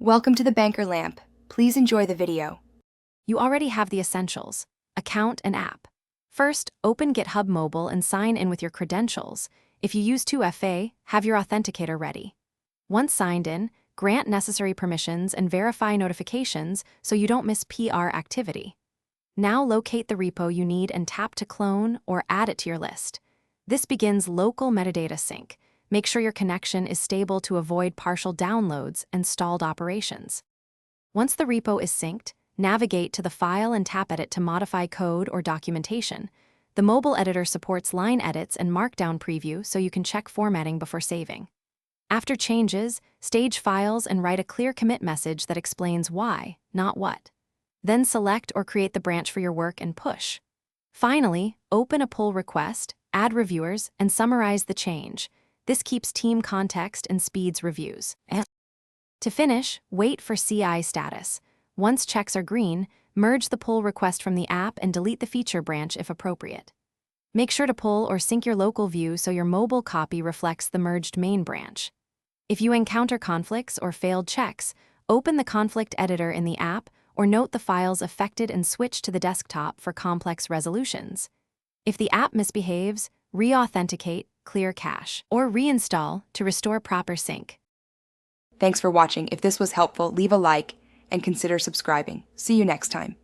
Welcome to the Banker Lamp. Please enjoy the video. You already have the essentials: account and app. First, open GitHub Mobile and sign in with your credentials. If you use 2FA, have your authenticator ready. Once signed in, grant necessary permissions and verify notifications so you don't miss PR activity. Now locate the repo you need and tap to clone or add it to your list. This begins local metadata sync. Make sure your connection is stable to avoid partial downloads and stalled operations. Once the repo is synced, navigate to the file and tap Edit to modify code or documentation. The mobile editor supports line edits and markdown preview so you can check formatting before saving. After changes, stage files and write a clear commit message that explains why, not what. Then select or create the branch for your work and push. Finally, open a pull request, add reviewers, and summarize the change. This keeps team context and speeds reviews. To finish, wait for CI status. Once checks are green, merge the pull request from the app and delete the feature branch if appropriate. Make sure to pull or sync your local view so your mobile copy reflects the merged main branch. If you encounter conflicts or failed checks, open the conflict editor in the app or note the files affected and switch to the desktop for complex resolutions. If the app misbehaves, re-authenticate, clear cache, or reinstall to restore proper sync. Thanks for watching. If this was helpful, leave a like and consider subscribing. See you next time.